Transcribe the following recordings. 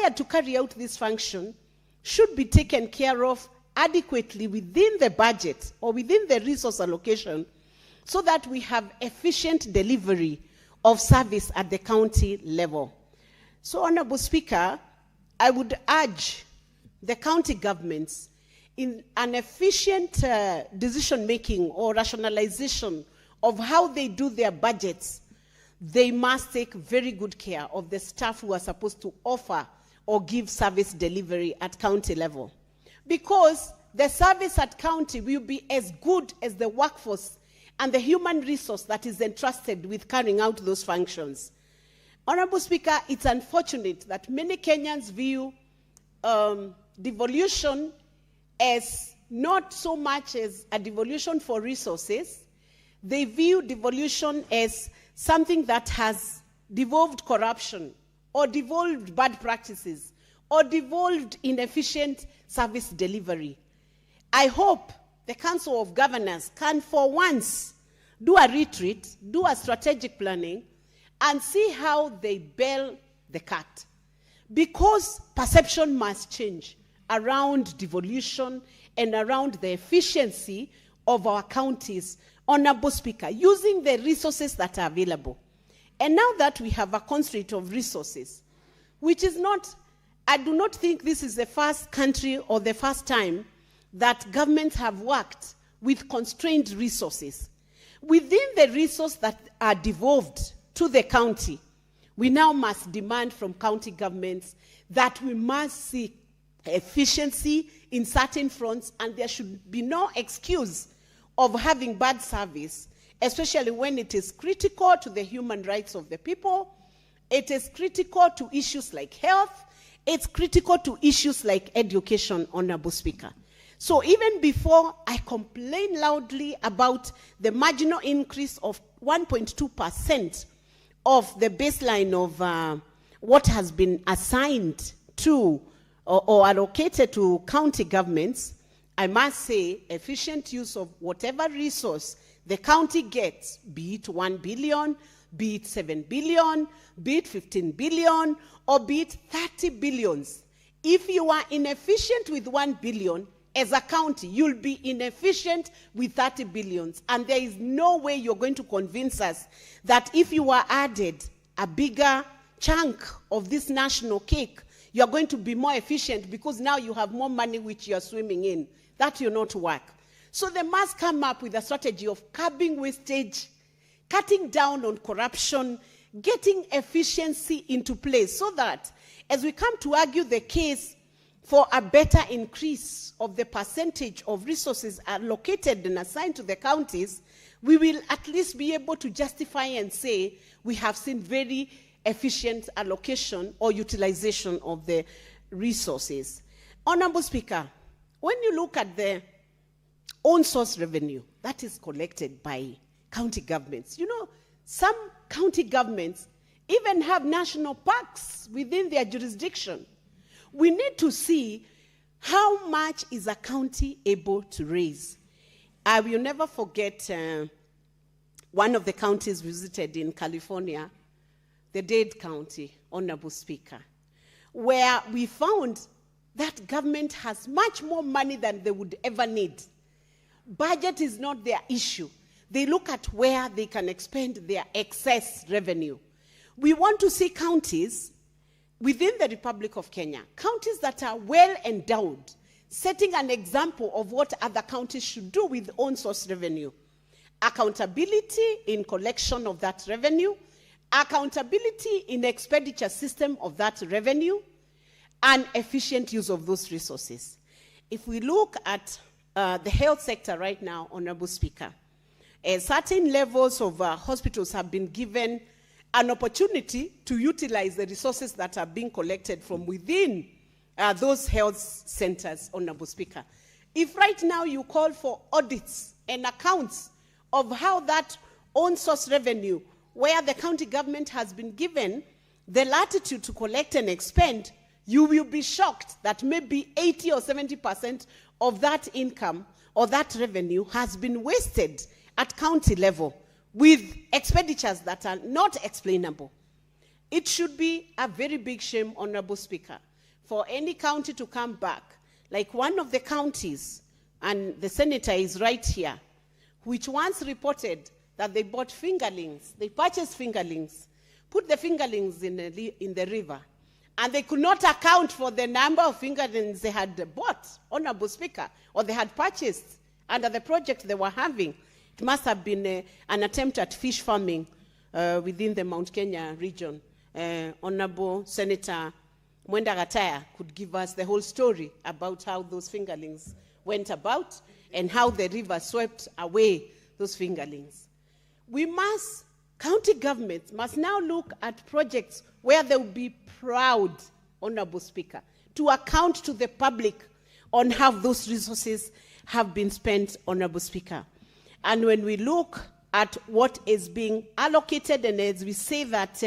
required to carry out this function should be taken care of adequately within the budget or within the resource allocation so that we have efficient delivery of service at the county level. So, Honorable Speaker, I would urge the county governments in an efficient decision-making or rationalization of how they do their budgets. They must take very good care of the staff who are supposed to offer or give service delivery at county level. Because the service at county will be as good as the workforce and the human resource that is entrusted with carrying out those functions. Honorable Speaker, it's unfortunate that many Kenyans view devolution as not so much as a devolution for resources. They view devolution as something that has devolved corruption or devolved bad practices or devolved inefficient service delivery. I hope the Council of Governors can for once do a retreat, do a strategic planning, and see how they bail the cat. Because perception must change around devolution and around the efficiency of our counties, Honorable Speaker, using the resources that are available. And now that we have a constraint of resources, which is not, I do not think this is the first country or the first time that governments have worked with constrained resources. Within the resources that are devolved to the county, we now must demand from county governments that we must see efficiency in certain fronts, and there should be no excuse of having bad service, especially when it is critical to the human rights of the people. It is critical to issues like health. It's critical to issues like education, Honorable Speaker. So even before I complain loudly about the marginal increase of 1.2% of the baseline of what has been assigned to or allocated to county governments, I must say efficient use of whatever resource the county gets, be it 1 billion, be it 7 billion, be it 15 billion, or be it 30 billions. If you are inefficient with 1 billion, as a county, you'll be inefficient with 30 billions. And there is no way you're going to convince us that if you are added a bigger chunk of this national cake, you're going to be more efficient because now you have more money which you're swimming in. That will not work. So they must come up with a strategy of curbing wastage, cutting down on corruption, getting efficiency into place so that as we come to argue the case for a better increase of the percentage of resources allocated and assigned to the counties, we will at least be able to justify and say we have seen very efficient allocation or utilization of the resources. Honorable Speaker, when you look at the own source revenue that is collected by county governments, you know, some county governments even have national parks within their jurisdiction. We need to see how much is a county able to raise. I will never forget one of the counties visited in California, the Dade County, Honorable Speaker, where we found that government has much more money than they would ever need. Budget is not their issue. They look at where they can expend their excess revenue. We want to see counties within the Republic of Kenya, counties that are well endowed, setting an example of what other counties should do with own source revenue. Accountability in collection of that revenue, accountability in expenditure system of that revenue, and efficient use of those resources. If we look at the health sector right now, Honorable Speaker, certain levels of hospitals have been given an opportunity to utilize the resources that are being collected from within those health centers, Honorable Speaker. If right now you call for audits and accounts of how that own source revenue, where the county government has been given the latitude to collect and expend, you will be shocked that maybe 80 or 70% of that income or that revenue has been wasted at county level with expenditures that are not explainable. It should be a very big shame, Honorable Speaker, for any county to come back, like one of the counties, and the senator is right here, which once reported that they bought fingerlings, they purchased fingerlings, put the fingerlings in the river, and they could not account for the number of fingerlings they had bought, Honorable Speaker, or they had purchased under the project they were having. It must have been an attempt at fish farming within the Mount Kenya region. Honorable Senator Mwenda Gataya could give us the whole story about how those fingerlings went about and how the river swept away those fingerlings. County governments must now look at projects where they will be proud, Honorable Speaker, to account to the public on how those resources have been spent, Honorable Speaker. And when we look at what is being allocated, and as we say that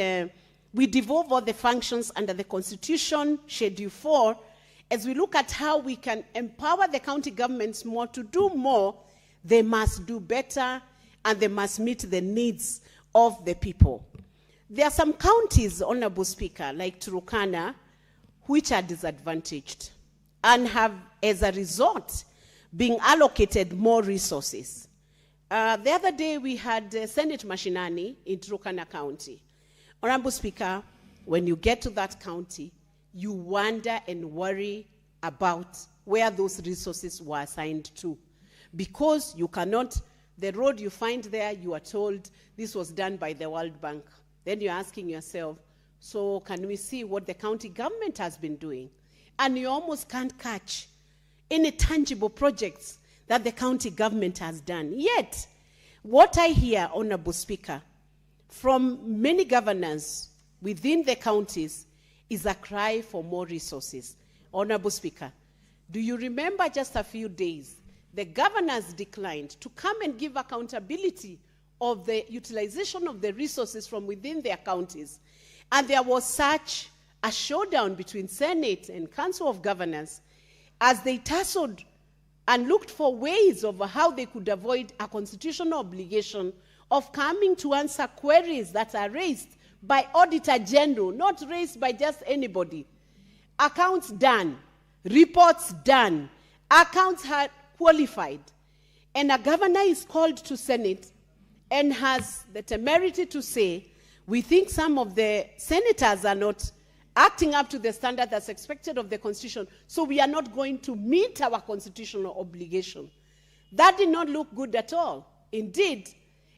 we devolve all the functions under the Constitution, Schedule 4, as we look at how we can empower the county governments more to do more, they must do better and they must meet the needs of the people. There are some counties, Honorable Speaker, like Turkana, which are disadvantaged and have, as a result, being allocated more resources. The other day, we had Senate Mashinani in Turkana County. Honorable Speaker, when you get to that county, you wonder and worry about where those resources were assigned to. Because you cannot, the road you find there, you are told this was done by the World Bank. Then you're asking yourself, so can we see what the county government has been doing? And you almost can't catch any tangible projects that the county government has done. Yet, what I hear, Honorable Speaker, from many governors within the counties is a cry for more resources. Honorable Speaker, do you remember just a few days, the governors declined to come and give accountability of the utilization of the resources from within their counties. And there was such a showdown between Senate and Council of Governors as they tussled and looked for ways of how they could avoid a constitutional obligation of coming to answer queries that are raised by Auditor General, not raised by just anybody. Accounts done, reports done, accounts had qualified. And a governor is called to Senate and has the temerity to say, we think some of the senators are not acting up to the standard that's expected of the Constitution, so we are not going to meet our constitutional obligation. That did not look good at all. Indeed,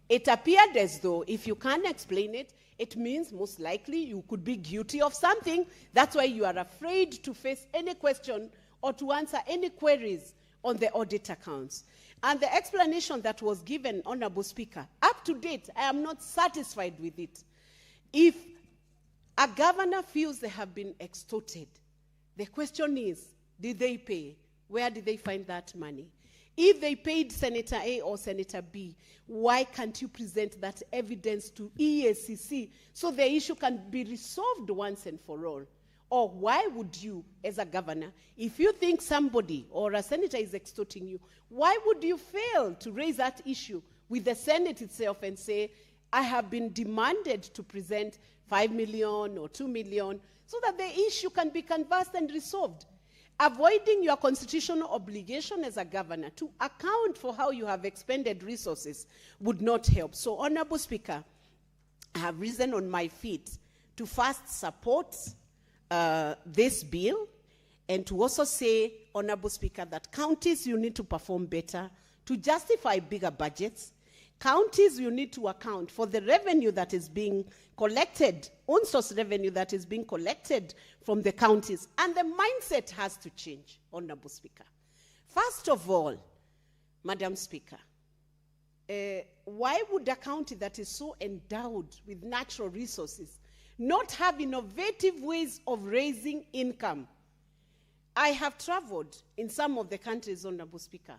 it appeared as though if you can't explain it, it means most likely you could be guilty of something. That's why you are afraid to face any question or to answer any queries on the audit accounts. And the explanation that was given, Honorable Speaker, up to date, I am not satisfied with it. If a governor feels they have been extorted, the question is, did they pay? Where did they find that money? If they paid Senator A or Senator B, why can't you present that evidence to EACC so the issue can be resolved once and for all? Or why would you, as a governor, if you think somebody or a senator is extorting you, why would you fail to raise that issue with the Senate itself and say, I have been demanded to present 5 million or 2 million so that the issue can be canvassed and resolved? Avoiding your constitutional obligation as a governor to account for how you have expended resources would not help. So, Honorable Speaker, I have risen on my feet to first support this bill and to also say, Honorable Speaker, that counties, you need to perform better to justify bigger budgets. Counties, you need to account for the revenue that is being collected, on-source revenue that is being collected from the counties. And the mindset has to change, Honorable Speaker. First of all, Madam Speaker, why would a county that is so endowed with natural resources not have innovative ways of raising income? I have traveled in some of the countries, Honorable Speaker,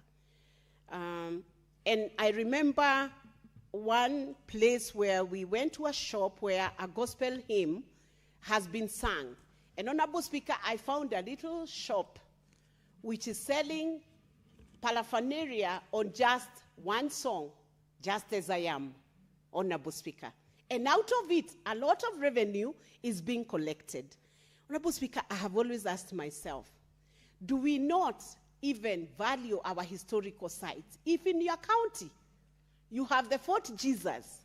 and I remember one place where we went to a shop where a gospel hymn has been sung. And Honorable Speaker, I found a little shop which is selling paraphernalia on just one song, Just As I Am, Honorable Speaker. And out of it, a lot of revenue is being collected. Honorable Speaker, I have always asked myself, do we not even value our historical sites? If in your county you have the Fort Jesus,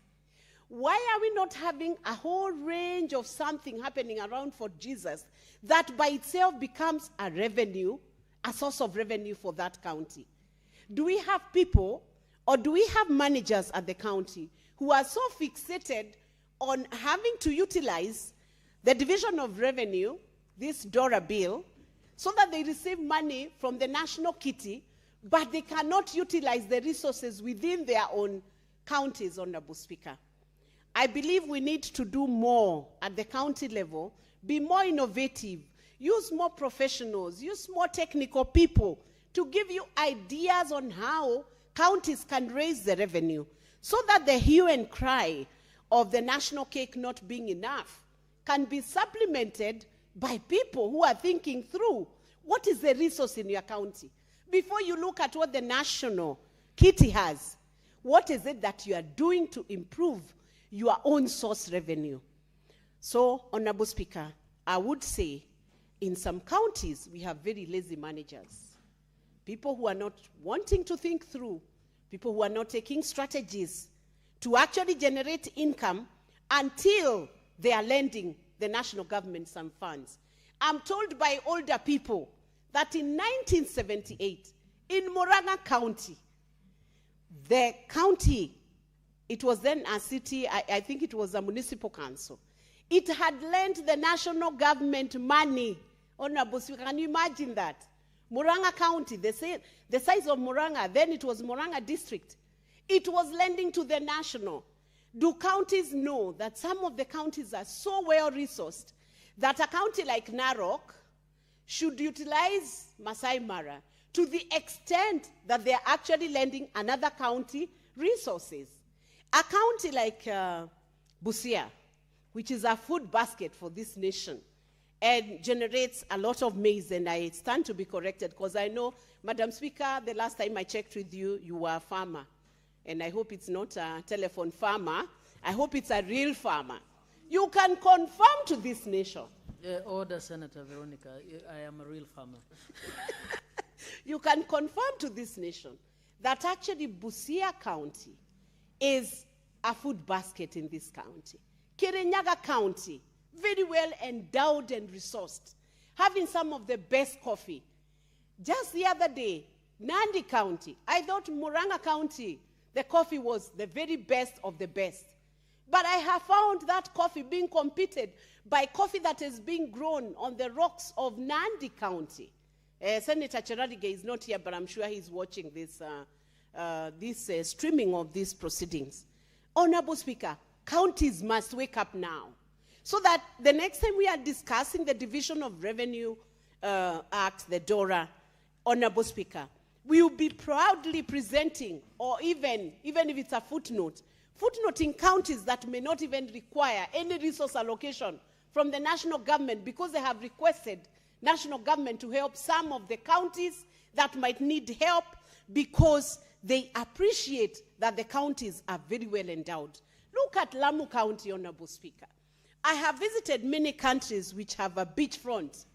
why are we not having a whole range of something happening around Fort Jesus that by itself becomes a revenue, a source of revenue for that county? Do we have people or do we have managers at the county who are so fixated on having to utilize the division of revenue, this DORA bill, so that they receive money from the national kitty, but they cannot utilize the resources within their own counties, Honorable Speaker? I believe we need to do more at the county level, be more innovative, use more professionals, use more technical people to give you ideas on how counties can raise the revenue so that the hue and cry of the national cake not being enough can be supplemented by people who are thinking through what is the resource in your county. Before you look at what the national kitty has, what is it that you are doing to improve your own source revenue? So, Honorable Speaker, I would say in some counties we have very lazy managers, people who are not wanting to think through, people who are not taking strategies to actually generate income until they are lending the national government some funds. I'm told by older people that in 1978, in Murang'a County, the county, it was then a city, I think it was a municipal council, it had lent the national government money. Honorable Speaker, can you imagine that? Murang'a County, the size of Murang'a, then it was Murang'a District. It was lending to the national. Do counties know that some of the counties are so well resourced that a county like Narok should utilize Masai Mara to the extent that they are actually lending another county resources? A county like Busia, which is a food basket for this nation and generates a lot of maize, and I stand to be corrected because I know, Madam Speaker, the last time I checked with you, you were a farmer. And I hope it's not a telephone farmer. I hope it's a real farmer. You can confirm to this nation. Order, Senator Veronica. I am a real farmer. You can confirm to this nation that actually Busia County is a food basket in this county. Kirinyaga County, very well endowed and resourced, having some of the best coffee. Just the other day, Nandi County, I thought Murang'a County, the coffee was the very best of the best. But I have found that coffee being competed by coffee that is being grown on the rocks of Nandi County. Senator Cherarige is not here, but I'm sure he's watching this, streaming of these proceedings. Honorable Speaker, counties must wake up now so that the next time we are discussing the Division of Revenue Act, the DORA, Honorable Speaker, we will be proudly presenting, or even if it's a footnoting counties that may not even require any resource allocation from the national government because they have requested national government to help some of the counties that might need help because they appreciate that the counties are very well endowed. Look at Lamu County, Honorable Speaker. I have visited many countries which have a beachfront.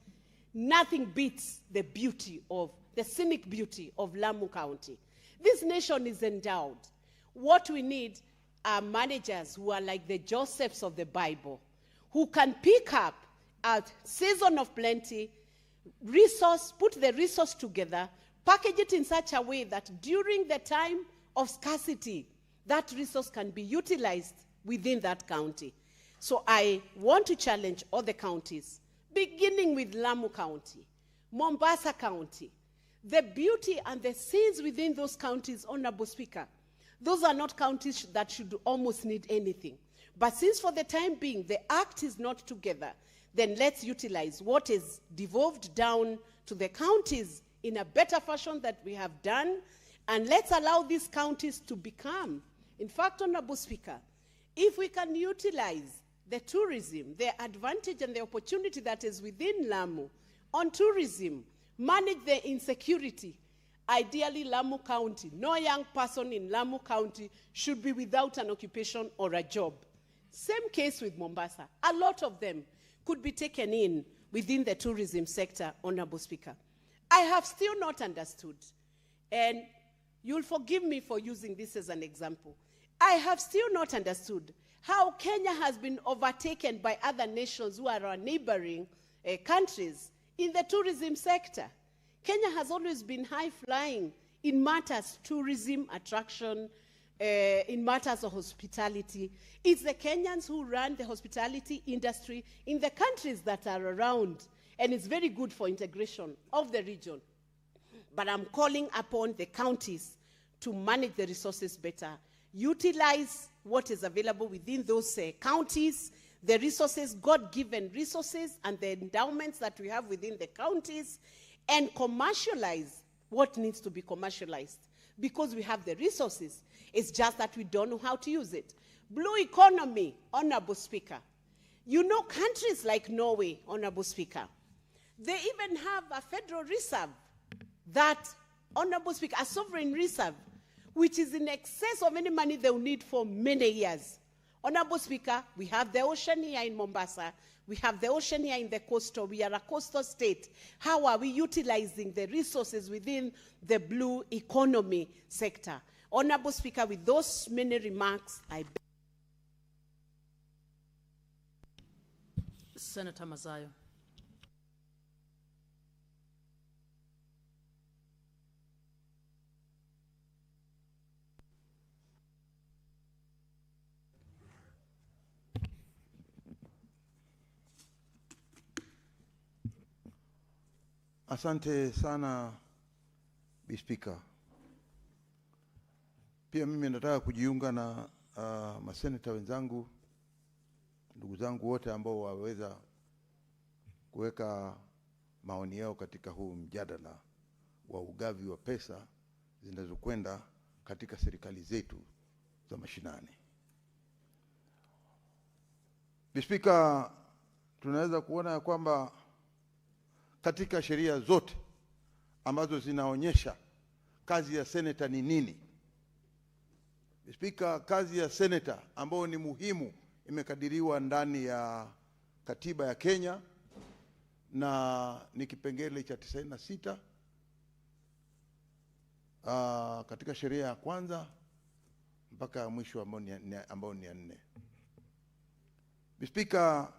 Nothing beats the beauty of the scenic beauty of Lamu County. This nation is endowed. What we need are managers who are like the Josephs of the Bible, who can pick up a season of plenty, put the resource together, package it in such a way that during the time of scarcity, that resource can be utilized within that county. So I want to challenge all the counties, beginning with Lamu County, Mombasa County, the beauty and the scenes within those counties, Honorable Speaker, those are not counties that should almost need anything. But since for the time being, the act is not together, then let's utilize what is devolved down to the counties in a better fashion that we have done, and let's allow these counties to become, in fact, Honorable Speaker, if we can utilize the tourism, the advantage and the opportunity that is within Lamu on tourism, manage the insecurity. Ideally, Lamu County, no young person in Lamu County should be without an occupation or a job. Same case with Mombasa. A lot of them could be taken in within the tourism sector, Honorable Speaker. I have still not understood, and you'll forgive me for using this as an example. I have still not understood how Kenya has been overtaken by other nations who are our neighboring countries in the tourism sector. Kenya has always been high-flying in matters tourism, attraction, in matters of hospitality. It's the Kenyans who run the hospitality industry in the countries that are around, and it's very good for integration of the region. But I'm calling upon the counties to manage the resources better, utilize what is available within those counties, the resources, God-given resources, and the endowments that we have within the counties, and commercialize what needs to be commercialized. Because we have the resources, it's just that we don't know how to use it. Blue economy, Honorable Speaker. You know, countries like Norway, Honorable Speaker, they even have a federal reserve that, Honorable Speaker, a sovereign reserve, which is in excess of any money they will need for many years. Honorable Speaker, we have the ocean here in Mombasa. We have the ocean here in the coastal. We are a coastal state. How are we utilizing the resources within the blue economy sector? Honorable Speaker, with those many remarks, I beg. Senator Mazayo. Asante sana, Bi Speaker. Pia mimi nataka kujiunga na maseneta wenzangu, ndugu zangu wote ambao waweza kuweka maoni yao katika huu mjadala wa ugavi wa pesa zinazokwenda katika serikali zetu za mashinani. Bi Speaker, tunaweza kuona ya kwamba katika sheria zote ambazo zinaonyesha kazi ya seneta ni nini. Speaker, kazi ya seneta ambayo ni muhimu imekadiriwa ndani ya katiba ya Kenya na ni kipengele cha 96 katika sheria ya kwanza mpaka mwisho ambao ni ya 4. Speaker,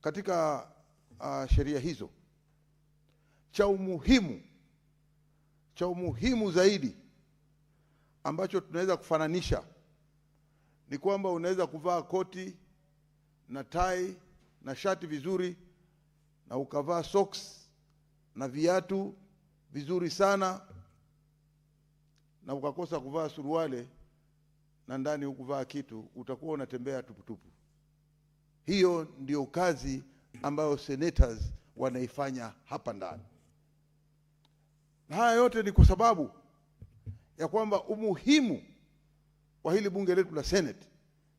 katika sheria hizo cha umuhimu zaidi ambacho tunaweza kufananisha ni kwamba unaweza kuvaa koti na tai na shati vizuri na ukavaa socks na viatu vizuri sana na ukakosa kuvaa suruale na ndani ukuvaa kitu, utakuwa unatembea tuputupu. Hiyo ndio kazi ambayo senators wanaifanya hapa ndani. Na haya yote ni kwa sababu ya kwamba umuhimu wa hili bunge letu la Senate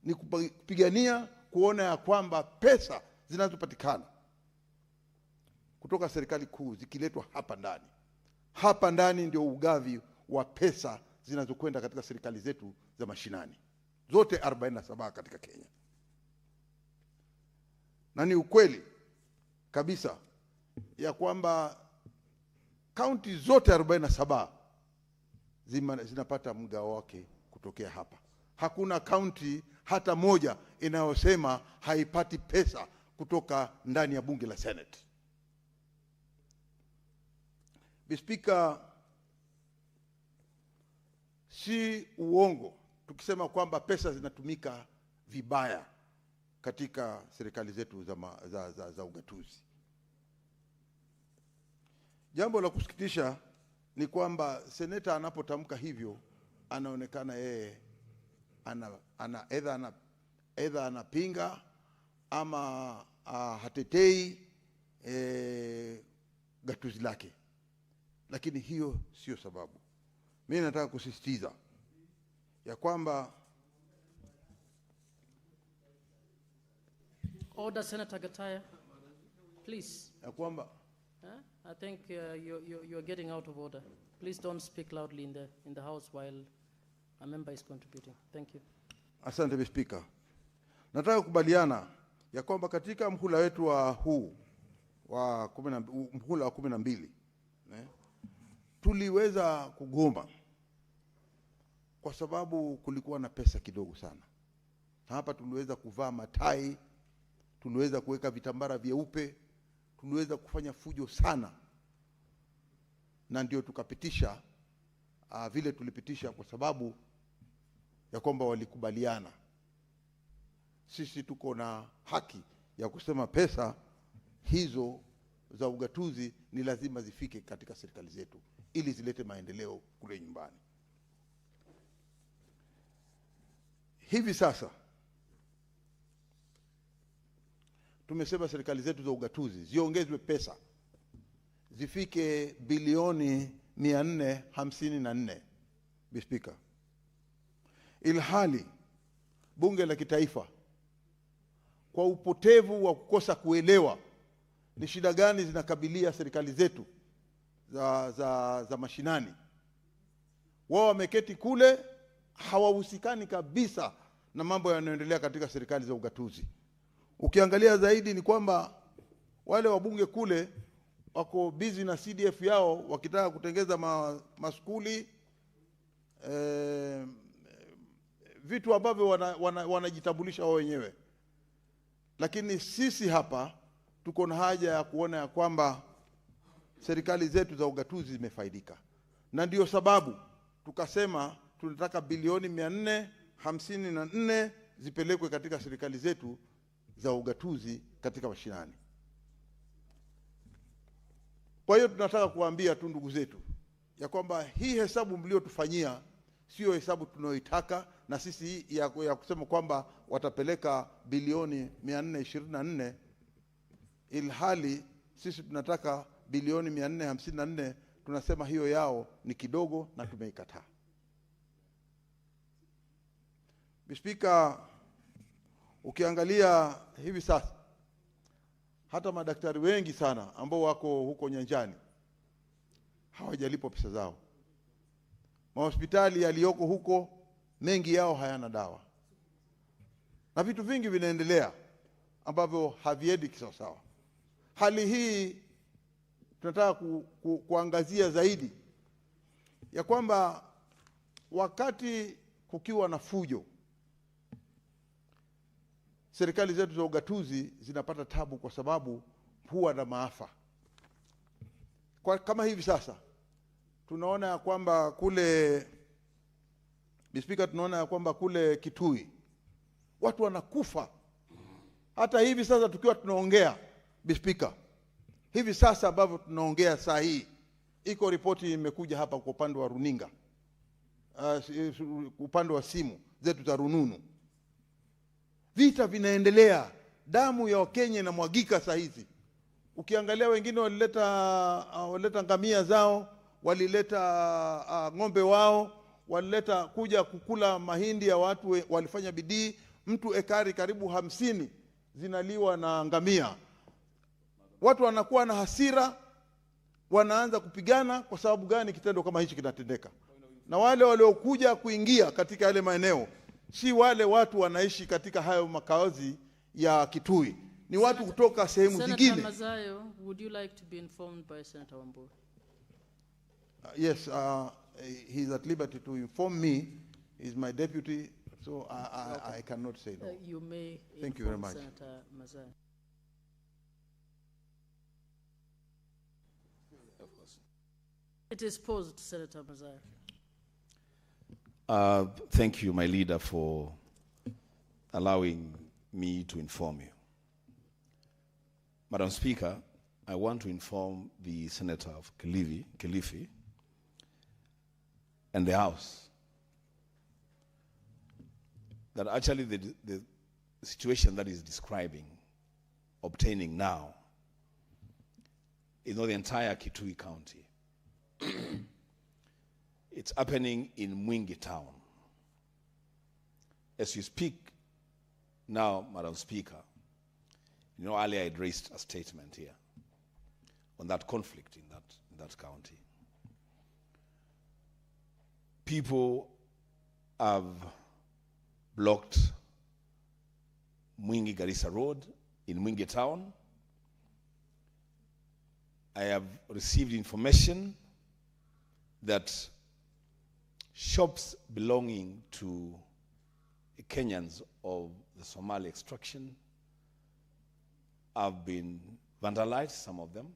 ni kupigania kuona ya kwamba pesa zinazopatikana kutoka serikali kuu zikiletwa hapa ndani. Hapa ndani ndio ugavi wa pesa zinazokwenda katika serikali zetu za mashinani. Zote 47 katika Kenya. Na ni ukweli kabisa ya kwamba kaunti zote 47 zinapata mgao wake kutokea hapa. Hakuna kaunti hata moja inayosema haipati pesa kutoka ndani ya bunge la Senate. Speaker, si uongo tukisema kwamba pesa zinatumika vibaya katika serikali zetu za ugatuzi. Jambo la kusikitisha ni kwamba seneta anapotamka hivyo anaonekana yeye either anapinga ama hatetei gatuzi lake. Lakini hiyo sio sababu. Mimi nataka kusisitiza ya kwamba Order, Senator Gataya, please. Ya kwamba I think you're getting out of order. Please don't speak loudly in the house while a member is contributing. Thank you. Asante, Mr. Speaker. Nataka kukubaliana ya kwamba katika mhula wetu wa huu wa mhula wa 12 tuliweza kugoma kwa sababu kulikuwa na pesa kidogo sana. Hapa tuliweza kuvaa matai, tuliweza kuweka vitambara vyeupe, tuliweza kufanya fujo sana, na ndio tukapitisha vile tulipitisha, kwa sababu ya kwamba walikubaliana. Sisi tuko na haki ya kusema pesa hizo za ugatuzi ni lazima zifike katika serikali zetu ili zilete maendeleo kule nyumbani. Hivi sasa tumesema serikali zetu za ugatuzi ziongezwe pesa zifike bilioni 454, Speaker. Ilhali bunge la kitaifa kwa upotevu wa kukosa kuelewa ni shida gani zinakabilia serikali zetu za mashinani, wao wameketi kule, hawahusikani kabisa na mambo yanayoendelea katika serikali za ugatuzi. Ukiangalia zaidi ni kwamba wale wabunge kule wako busy na CDF yao, wakitaka kutengeza maskuli, vitu ambavyo wanajitambulisha wao wenyewe. Lakini sisi hapa tuko na haja ya kuona ya kwamba serikali zetu za ugatuzi zimefaidika, na ndio sababu tukasema tunataka bilioni 454 zipelekwe katika serikali zetu za ugatuzi katika mashinani. Kwa hiyo tunataka kuambia tu ndugu zetu ya kwamba hii hesabu mliotufanyia sio hesabu tunayoitaka, na sisi ya kusema kwamba watapeleka bilioni 424 ilhali sisi tunataka bilioni 454, tunasema hiyo yao ni kidogo na tumeikataa. Speaker, ukiangalia hivi sasa hata madaktari wengi sana ambao wako huko nyanjani hawajalipwa pesa zao. Mahospitali yaliyoko huko mengi yao hayana dawa, na vitu vingi vinaendelea ambavyo haviendi sawa. Hali hii tunataka kuangazia zaidi ya kwamba wakati kukiwa na fujo, serikali zetu za ugatuzi zinapata tabu kwa sababu huwa na maafa. Kama hivi sasa tunaona ya kwamba kule, Speaker, tunaona ya kwamba kule Kitui watu wanakufa. Hata hivi sasa tukiwa tunaongea, Speaker, hivi sasa ambavyo tunaongea saa hii, iko ripoti imekuja hapa kwa upande wa runinga, upande wa simu zetu za rununu. Vita vinaendelea, damu ya Wakenya inamwagika saa hizi. Ukiangalia wengine walileta ngamia zao, walileta ng'ombe wao, walileta kuja kukula mahindi ya watu, walifanya bidii. Mtu ekari karibu 50 zinaliwa na ngamia. Watu wanakuwa na hasira, wanaanza kupigana. Kwa sababu gani kitendo kama hichi kinatendeka? Na wale waliokuja kuingia katika yale maeneo si wale watu wanaishi katika hayo makazi ya Kitui, ni watu kutoka sehemu zingine. Senator Mazayo, would you like to be informed by Senator Wambua? Yes, he's at liberty to inform me. He's my deputy, so I cannot say no. You may. Thank you very much. Senator Mazayo. Of course. It is paused, Senator Mazayo. Thank you, my leader, for allowing me to inform you. Madam Speaker, I want to inform the Senator of Kilifi and the House that actually the situation that is describing, obtaining now, is not the entire Kitui County. It's happening in Mwingi town. As you speak now, Madam Speaker, you know, earlier I raised a statement here on that conflict in that county. People have blocked Mwingi Garissa Road in Mwingi town. I have received information that shops belonging to Kenyans of the Somali extraction have been vandalized, some of them.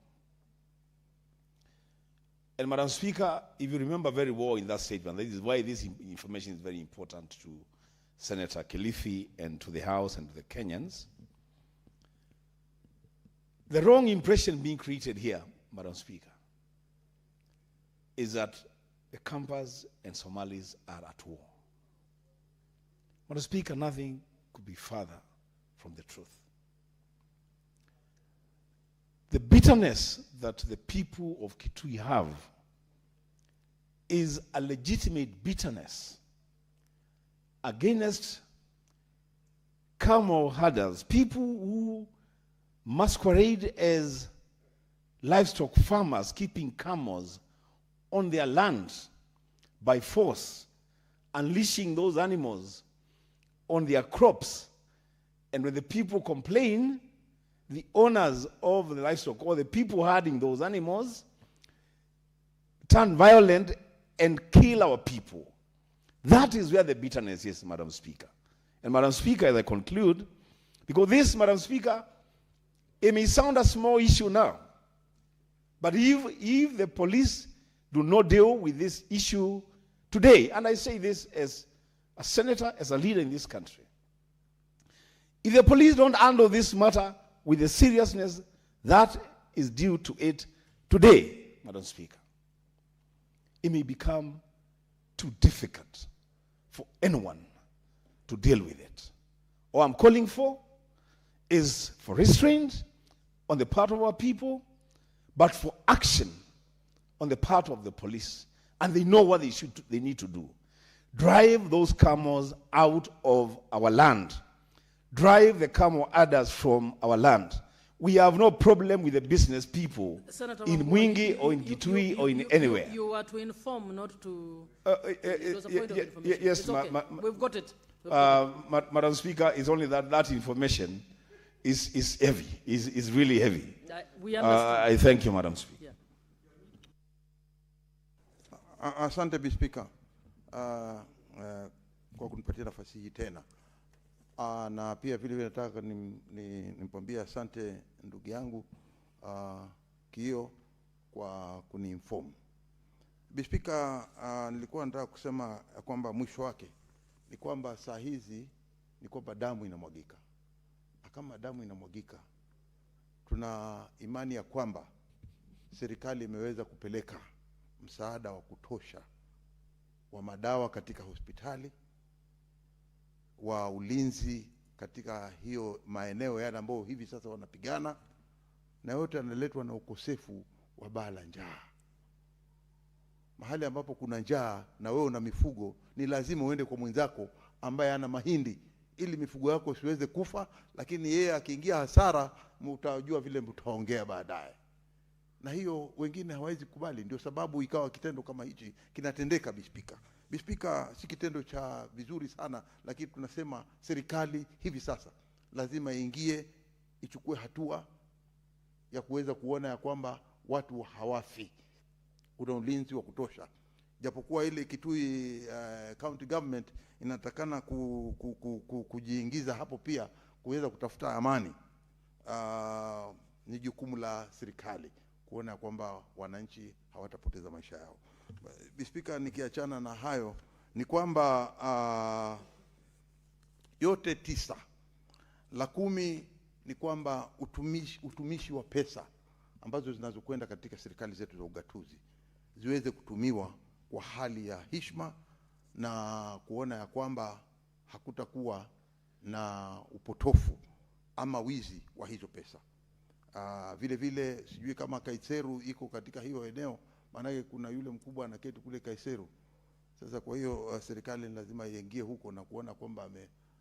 And Madam Speaker, if you remember very well in that statement, this is why this information is very important to Senator Kilifi and to the House and to the Kenyans. The wrong impression being created here, Madam Speaker, is that the Kampas and Somalis are at war. Madam Speaker, nothing could be further from the truth. The bitterness that the people of Kitui have is a legitimate bitterness against camel herders, people who masquerade as livestock farmers keeping camels on their land by force, unleashing those animals on their crops. And when the people complain, the owners of the livestock or the people herding those animals turn violent and kill our people. That is where the bitterness is, Madam Speaker. And Madam Speaker, as I conclude, because this, Madam Speaker, it may sound a small issue now, but if the police do not deal with this issue today, and I say this as a senator, as a leader in this country, if the police don't handle this matter with the seriousness that is due to it today, Madam Speaker, it may become too difficult for anyone to deal with it. All I'm calling for is for restraint on the part of our people, but for action on the part of the police. And they know what they need to do. Drive those camels out of our land. Drive the camel herders from our land. We have no problem with the business people Senator in Mwingi or in Kitui or in anywhere. You are to inform, not to... it was a point of information. Yes, it's okay. We've got it. Madam Speaker, it's only that information is heavy, is really heavy. We understand. I thank you, Madam Speaker. Yeah. Asante Bi Speaker kwa kunipatia nafasi hii tena. Na pia vile nataka nimpambia asante ndugu yangu Kio kwa kuniinform. Bi Speaker, nilikuwa nataka kusema kwamba mwisho wake ni kwamba saa hizi ni kwamba damu inamwagika. Kama damu inamwagika, tuna imani ya kwamba serikali imeweza kupeleka msaada wa kutosha wa madawa katika hospitali, wa ulinzi katika hiyo maeneo yale ambayo hivi sasa wanapigana, na yote yanaletwa na ukosefu wa baa la njaa. Mahali ambapo kuna njaa na wewe una mifugo, ni lazima uende kwa mwenzako ambaye ana mahindi ili mifugo yako siweze kufa, lakini yeye akiingia hasara mtajua vile mtaongea baadaye. Na hiyo wengine hawezi kubali, ndio sababu ikawa kitendo kama hichi kinatendeka. Bi Speaker, Bi Speaker, si kitendo cha vizuri sana, lakini tunasema serikali hivi sasa lazima iingie, ichukue hatua ya kuweza kuona ya kwamba watu hawafi, kuna ulinzi wa kutosha. Japokuwa ile Kitui county government inatakana kujiingiza hapo pia kuweza kutafuta amani, ni jukumu la serikali kuona kwamba wananchi hawatapoteza maisha yao. Bi Speaker, nikiachana na hayo ni kwamba yote 9 la 10 ni kwamba utumishi wa pesa ambazo zinazokwenda katika serikali zetu za ugatuzi ziweze kutumiwa kwa hali ya heshima na kuona ya kwamba hakutakuwa na upotofu ama wizi wa hizo pesa. Vile vile sijui kama Kaiseru iko katika hiyo eneo, maana kuna yule mkubwa anaketi kule Kaiseru. Sasa kwa hiyo serikali lazima iingie huko na kuona kwamba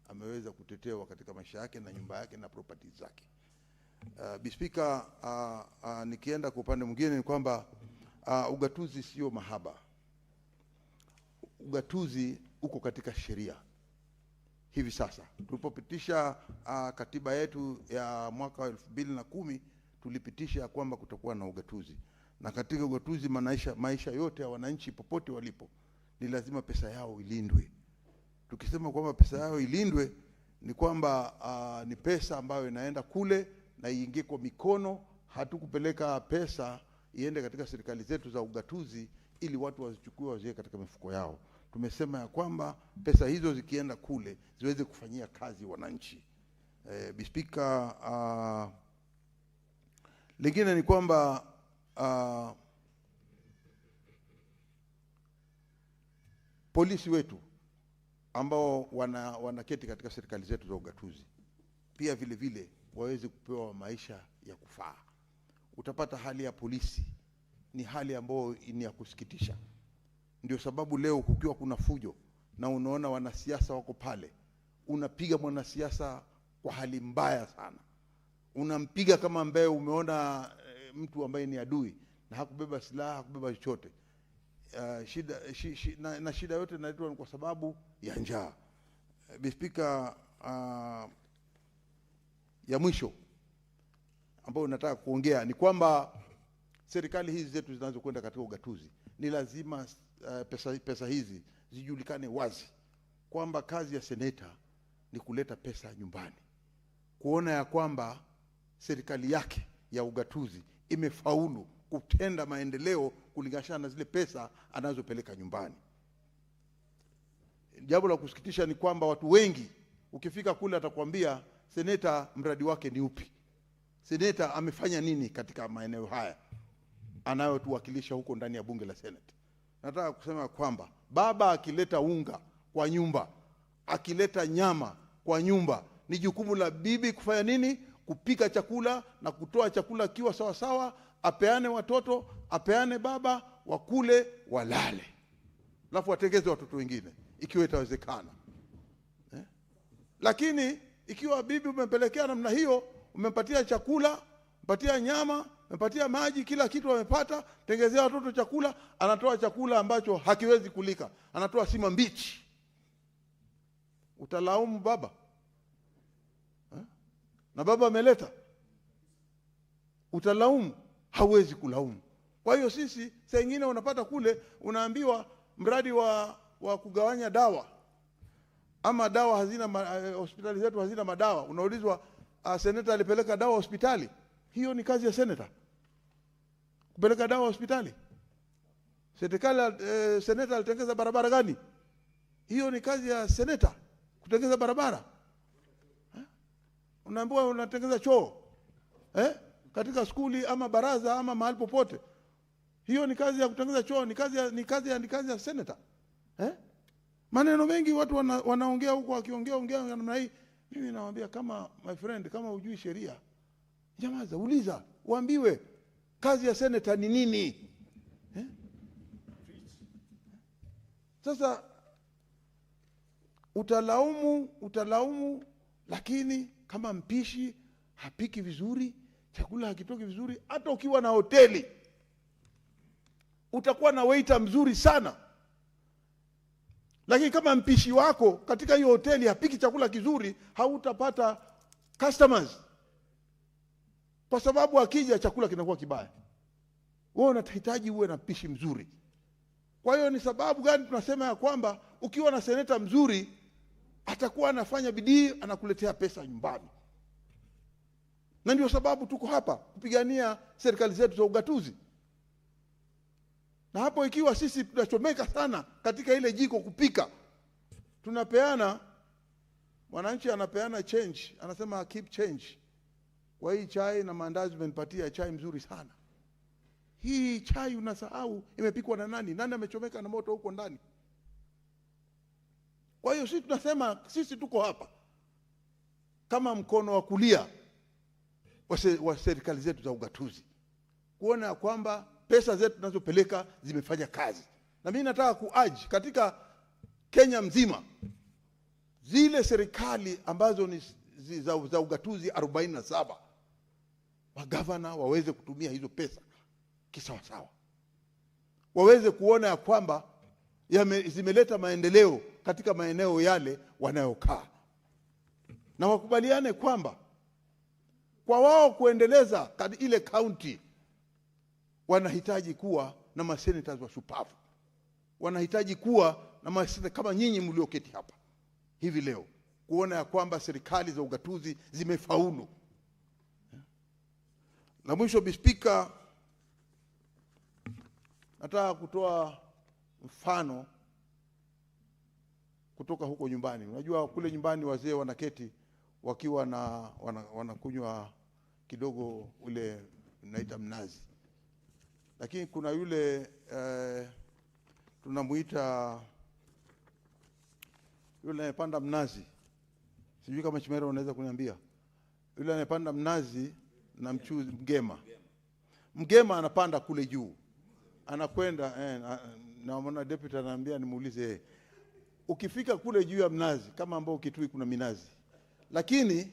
ameweza kutetewa katika maisha yake na nyumba yake na property zake. Bi Speaker, nikienda kwa upande mwingine ni kwamba ugatuzi sio mahaba. Ugatuzi uko katika sheria. Hivi sasa tulipopitisha katiba yetu ya mwaka wa 2010 tulipitisha kwamba kutakuwa na ugatuzi, na katika ugatuzi maisha yote ya wananchi popote walipo ni lazima pesa yao ilindwe. Tukisema kwamba pesa yao ilindwe ni kwamba ni pesa ambayo inaenda kule na iingie kwa mikono. Hatukupeleka pesa iende katika serikali zetu za ugatuzi ili watu wazichukue waziweke katika mifuko yao. Tumesema ya kwamba pesa hizo zikienda kule ziweze kufanyia kazi wananchi. Speaker, lingine ni kwamba polisi wetu ambao wanaketi katika serikali zetu za ugatuzi pia vile vile waweze kupewa maisha ya kufaa. Utapata hali ya polisi ni hali ambayo ni ya kusikitisha. Ndio sababu leo kukiwa kuna fujo na unaona wanasiasa wako pale, unapiga mwanasiasa kwa hali mbaya sana. Unampiga kama ambaye umeona mtu ambaye ni adui na hakubeba silaha, hakubeba chochote. Shida yote inaletwa kwa sababu ya njaa. Speaker, ya mwisho ambayo nataka kuongea ni kwamba serikali hizi zetu zinazokwenda katika ugatuzi ni lazima pesa hizi zijulikane wazi kwamba kazi ya seneta ni kuleta pesa nyumbani, kuona ya kwamba serikali yake ya ugatuzi imefaulu kutenda maendeleo kulingana na zile pesa anazopeleka nyumbani. Jambo la kusikitisha ni kwamba watu wengi ukifika kule atakwambia seneta mradi wake ni upi, seneta amefanya nini katika maeneo haya anayotuwakilisha huko ndani ya bunge la Senate. Nataka kusema kwamba baba akileta unga kwa nyumba, akileta nyama kwa nyumba, ni jukumu la bibi kufanya nini? Kupika chakula na kutoa chakula kiwa sawa sawa, apeane watoto, apeane baba, wakule walale, alafu watengeze watoto wengine ikiwa itawezekana. Lakini ikiwa bibi umempelekea namna hiyo, umempatia chakula, umempatia nyama, umempatia maji, kila kitu amepata, tengezea watoto chakula, anatoa chakula ambacho hakiwezi kulika, anatoa sima mbichi, utalaumu baba? Na baba ameleta, utalaumu? Hauwezi kulaumu. Kwa hiyo sisi saa nyingine unapata kule unaambiwa mradi wa kugawanya dawa, ama dawa hazina hospitali zetu hazina madawa, unaulizwa seneta alipeleka dawa hospitali. Hiyo ni kazi ya seneta kupeleka dawa hospitali. Serikali seneta alitengeza barabara gani? Hiyo ni kazi ya seneta kutengeza barabara. Unaambiwa unatengeza choo katika skuli ama baraza ama mahali popote. Hiyo ni kazi ya kutengeza choo, ni kazi ya seneta. Maneno mengi watu wanaongea huko, wakiongea namna hii. Mimi nawaambia kama my friend, kama hujui sheria, nyamaza, uliza, uambiwe kazi ya seneta ni nini. Sasa utalaumu, lakini kama mpishi hapiki vizuri, chakula hakitoki vizuri, hata ukiwa na hoteli utakuwa na waiter mzuri sana, lakini kama mpishi wako katika hiyo hoteli hapiki chakula kizuri, hautapata customers, kwa sababu akija chakula kinakuwa kibaya. Wewe unahitaji uwe na mpishi mzuri. Kwa hiyo ni sababu gani tunasema ya kwamba ukiwa na seneta mzuri atakuwa anafanya bidii, anakuletea pesa nyumbani. Na ndio sababu tuko hapa kupigania serikali zetu za ugatuzi. Na hapo ikiwa sisi tunachomeka sana katika ile jiko kupika, tunapeana, mwananchi anapeana change, anasema keep change. Kwa hii chai na maandazi umenipatia chai mzuri sana. Hii chai unasahau imepikwa na nani? Nani amechomeka na moto huko ndani? Kwa hiyo sisi tunasema sisi tuko hapa kama mkono wa kulia wa serikali zetu za ugatuzi, kuona kwamba pesa zetu tunazopeleka zimefanya kazi. Na mimi nataka kuaji katika Kenya mzima, zile serikali ambazo ni za ugatuzi 47, magavana waweze kutumia hizo pesa kisawa sawa, waweze kuona ya kwamba zimeleta maendeleo katika maeneo yale wanayokaa, na wakubaliane kwamba Kwa wao kuendeleza ile county, wanahitaji kuwa na masenators wa shupavu. Wanahitaji kuwa na masenators kama nyinyi mlioketi hapa hivi leo, kuona ya kwamba serikali za ugatuzi zimefaulu. Na mwisho, Mr. Speaker, nataka kutoa mfano kutoka huko nyumbani. Unajua kule nyumbani wazee wanaketi wakiwa na wanakunywa kidogo ule unaita mnazi. Lakini kuna yule tunamuita yule anayepanda mnazi. Sijui kama Chimera unaweza kuniambia. Yule anayepanda mnazi na mchuzi, mgema. Mgema anapanda kule juu. Anakwenda na mwana deputy ananiambia nimuulize, ukifika kule juu ya mnazi kama ambao Kitui kuna minazi, lakini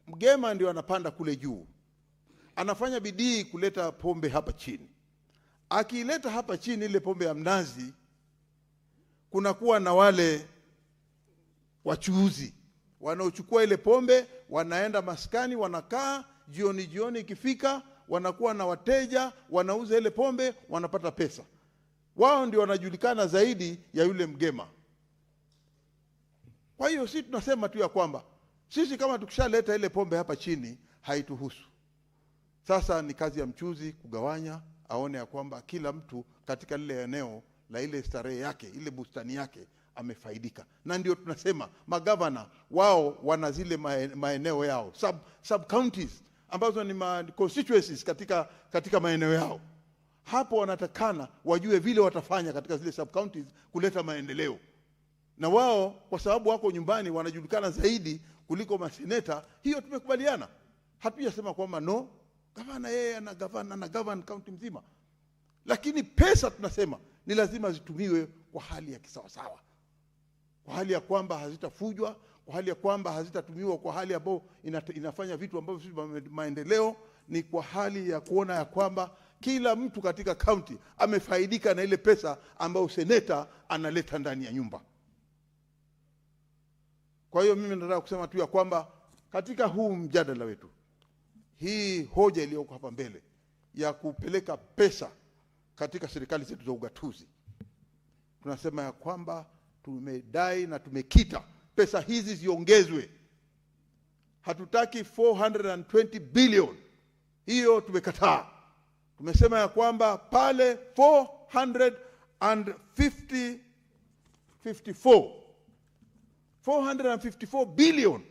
mgema ndio anapanda kule juu, anafanya bidii kuleta pombe hapa chini. Akiileta hapa chini ile pombe ya mnazi, kunakuwa na wale wachuuzi wanaochukua ile pombe, wanaenda maskani, wanakaa, jioni ikifika wanakuwa na wateja, wanauza ile pombe, wanapata pesa. Wao ndio wanajulikana zaidi ya yule mgema. Kwa hiyo sisi tunasema tu ya kwamba sisi kama tukishaleta ile pombe hapa chini haituhusu. Sasa ni kazi ya mchuzi kugawanya, aone ya kwamba kila mtu katika lile eneo la ile starehe yake, ile bustani yake amefaidika. Na ndio tunasema magavana wao wana zile maeneo yao, sub counties ambazo ni constituencies katika maeneo yao. Hapo wanatakana wajue vile watafanya katika zile sub counties kuleta maendeleo. Na wao kwa sababu wako nyumbani wanajulikana zaidi kuliko maseneta. Hiyo tumekubaliana. Hatujasema kwamba no, gavana yeye ana govern county mzima. Lakini pesa tunasema ni lazima zitumiwe kwa hali ya kisawasawa. Kwa hali ya kwamba hazitafujwa, kwa hali ya kwamba hazitatumiwa kwa hali ambayo inafanya vitu ambavyo si maendeleo. Ni kwa hali ya kuona ya kwamba kila mtu katika county amefaidika na ile pesa ambayo seneta analeta ndani ya nyumba. Kwa hiyo mimi nataka kusema tu ya kwamba katika huu mjadala wetu, hii hoja iliyoko hapa mbele ya kupeleka pesa katika serikali zetu za ugatuzi, tunasema ya kwamba tumedai na tumekita pesa hizi ziongezwe. Hatutaki 420 billion. Hiyo tumekataa. Tumesema ya kwamba pale 454 billion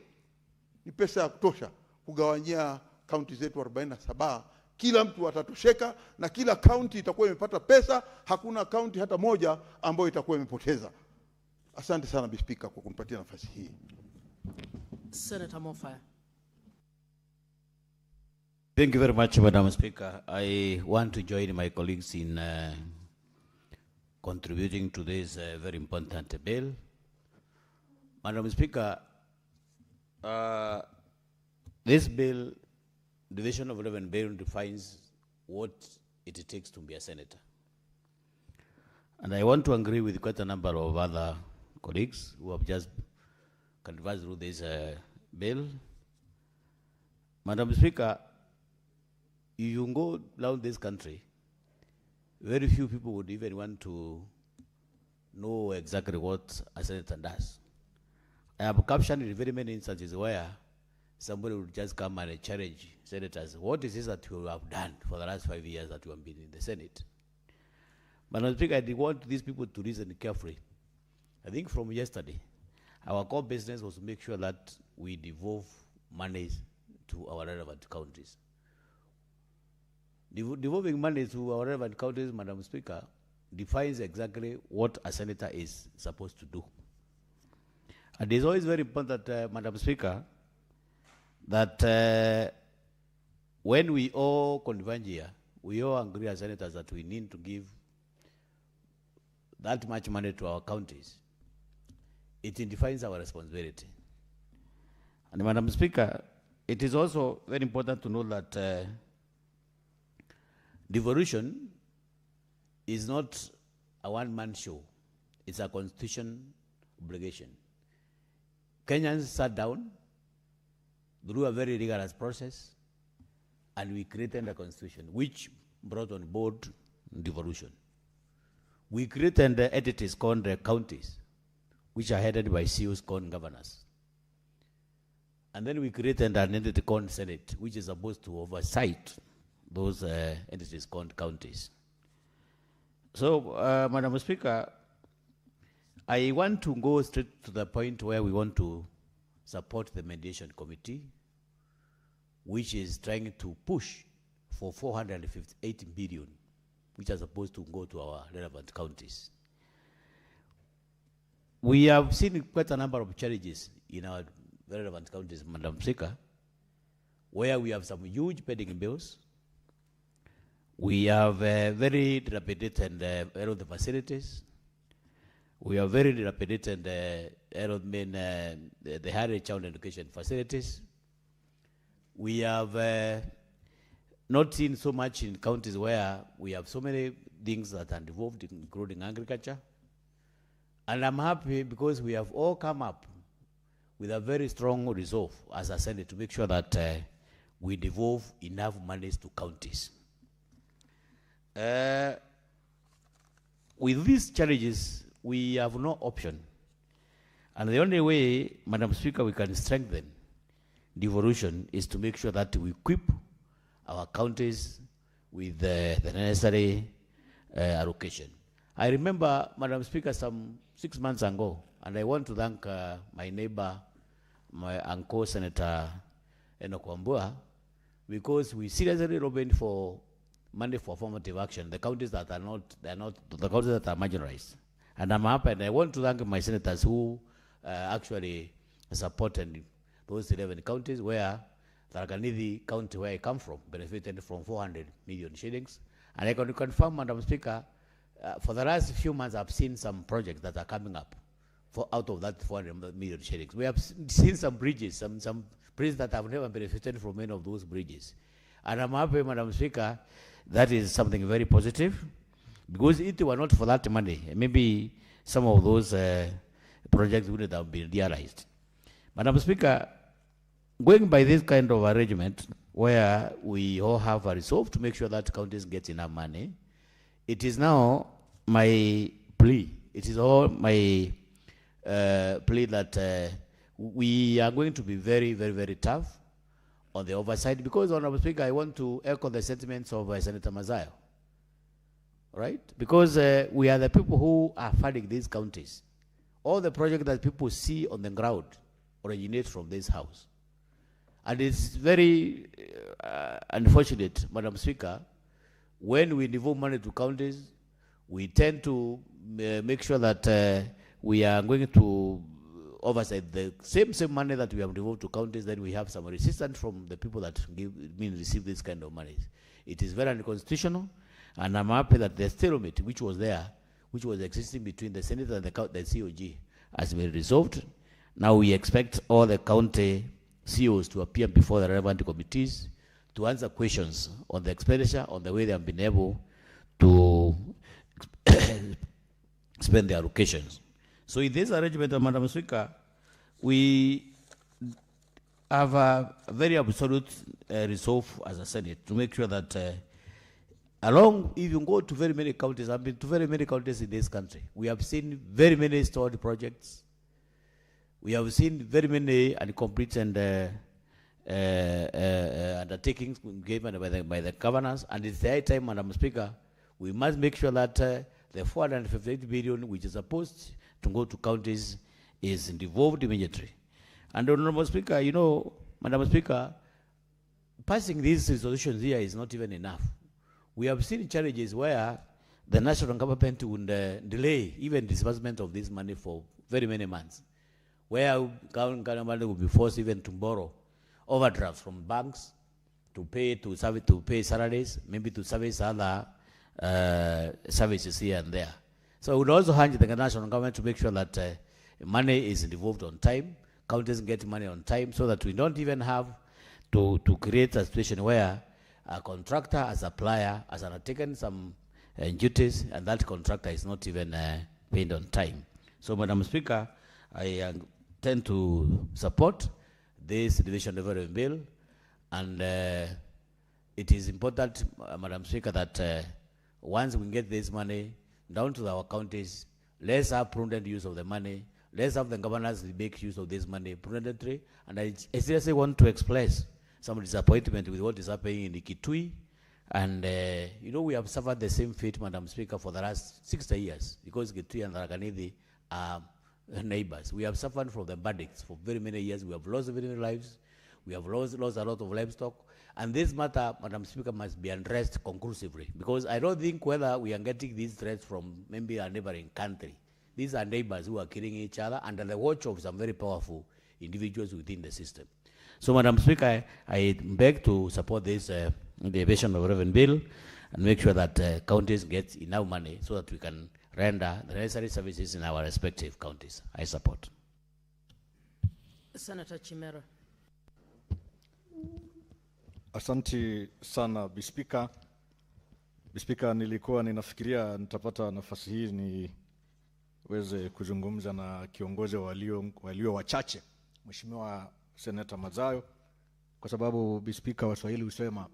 ni pesa ya kutosha kugawanyia kaunti zetu 47. Kila mtu atatosheka na kila kaunti itakuwa imepata pesa. Hakuna kaunti hata moja ambayo itakuwa imepoteza. Asante sana Mr. Speaker kwa kunipatia nafasi hii. Senator Mofaya. Thank you very much, Madam Speaker. I want to join my colleagues in contributing to this very important bill. Madam Speaker, this bill, Division of 11 bill, defines what it takes to be a senator. And I want to agree with quite a number of other colleagues who have just conversed through this bill. Madam Speaker, if you go around this country, very few people would even want to know exactly what a senator does. I have captioned in very many instances where somebody would just come and challenge senators. What is this that you have done for the last 5 years that you have been in the Senate? Madam Speaker, I want these people to listen carefully. I think from yesterday, our core business was to make sure that we devolve monies to our relevant counties. Devolving money to our relevant counties, Madam Speaker, defines exactly what a senator is supposed to do. And it's always very important, Madam Speaker, that when we all converge here, we all agree as senators that we need to give that much money to our counties. It defines our responsibility. And Madam Speaker, it is also very important to know that devolution is not a one-man show. It's a constitution obligation. Kenyans sat down, through a very rigorous process, and we created a constitution which brought on board devolution. We created entities called counties, which are headed by CEOs called governors. And then we created an entity called Senate, which is supposed to oversight those entities called counties. So, Madam Speaker, I want to go straight to the point where we want to support the mediation committee, which is trying to push for 458 billion, which are supposed to go to our relevant counties. We have seen quite a number of challenges in our relevant counties, Madam Speaker, where we have some huge pending bills. We have very dilapidated the facilities. We have very dilapidated the higher child education facilities. We have not seen so much in counties where we have so many things that are involved, including agriculture. And I'm happy because we have all come up with a very strong resolve as a Senate to make sure that we devolve enough monies to counties. With these challenges, we have no option. And the only way, Madam Speaker, we can strengthen devolution is to make sure that we equip our counties with the necessary allocation. I remember, Madam Speaker, some 6 months ago, and I want to thank my neighbor, my uncle, Senator Enoch Wambua, because we seriously lobbied for money for affirmative action, the counties that are not, the counties that are marginalized. And I'm happy, and I want to thank my senators who actually supported those 11 counties where Tharaka-Nithi County, where I come from, benefited from 400 million shillings. And I can confirm, Madam Speaker, for the last few months, I've seen some projects that are coming up out of that 400 million shillings. We have seen some bridges, some bridges that have never benefited from any of those bridges. And I'm happy, Madam Speaker, that is something very positive, because if it were not for that money, maybe some of those projects wouldn't have been realized. Madam Speaker, going by this kind of arrangement, where we all have a resolve to make sure that counties get enough money, it is now my plea, it is all my plea that we are going to be very, very, very tough on the oversight, because, Honorable Speaker, I want to echo the sentiments of Senator Mazayo, right? Because we are the people who are funding these counties. All the projects that people see on the ground originate from this house. And it's very unfortunate, Madam Speaker, when we devote money to counties, we tend to make sure that we are going to oversight the same money that we have devoted to counties, then we have some resistance from the people that receive this kind of money. It is very unconstitutional, and I'm happy that the stalemate which was there, which was existing between the Senate and the COG, has been resolved. Now we expect all the county CEOs to appear before the relevant committees to answer questions on the expenditure, on the way they have been able to spend their allocations. So in this arrangement, Madam Speaker, we have a very absolute resolve as a Senate to make sure that if you go to very many counties, I've been to very many counties in this country, we have seen very many stored projects. We have seen very many incomplete and undertakings given by the governors, and it's the high time, Madam Speaker, we must make sure that the 458 billion, which is supposed to go to counties, is devolved immediately. And Honorable Speaker, you know, Madam Speaker, passing these resolutions here is not even enough. We have seen challenges where the national government would delay even disbursement of this money for very many months, where government will be forced even to borrow overdrafts from banks to pay salaries, maybe to service other services here and there. So I would also urge the national government to make sure that money is devolved on time, counties get money on time, so that we don't even have to create a situation where a contractor, a supplier, has undertaken some duties, and that contractor is not even paid on time. So, Madam Speaker, I tend to support this division of revenue bill, and it is important, Madam Speaker, that once we get this money down to our counties, let's have prudent use of the money. Let's have the governors make use of this money prudently. And I seriously want to express some disappointment with what is happening in Kitui. And, you know, we have suffered the same fate, Madam Speaker, for the last 60 years, because Kitui and Tharaka-Nithi are neighbors. We have suffered from the bandits for very many years. We have lost very many lives. We have lost a lot of livestock. And this matter, Madam Speaker, must be addressed conclusively, because I don't think whether we are getting these threats from maybe a neighboring country. These are neighbors who are killing each other under the watch of some very powerful individuals within the system. So, Madam Speaker, I beg to support this the evasion of revenue bill and make sure that counties get enough money so that we can render the necessary services in our respective counties. I support. Senator Chimera. Asante sana Bispika. Bispika, nilikuwa ninafikiria nitapata nafasi hii niweze kuzungumza na kiongozi walio wachache, Mheshimiwa Seneta Mazayo, kwa sababu Bispika wa Swahili husema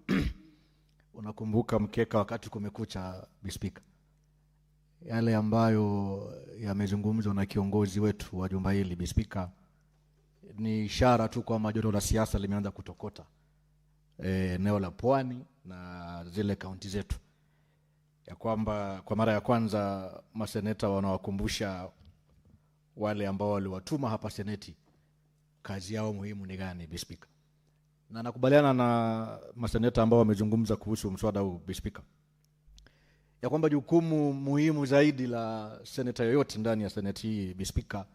unakumbuka mkeka wakati kumekucha. Bispika, yale ambayo yamezungumzwa na kiongozi wetu wa jumba hili, Bispika, ni ishara tu kwamba joto la siasa limeanza kutokota eneo la Pwani na zile kaunti zetu, ya kwamba kwa mara ya kwanza maseneta wanawakumbusha wale ambao waliwatuma hapa seneti kazi yao muhimu ni gani, Bispika. Na nakubaliana na maseneta ambao wamezungumza kuhusu mswada huu, Bispika, ya kwamba jukumu muhimu zaidi la seneta yoyote ndani ya seneti hii, Bispika,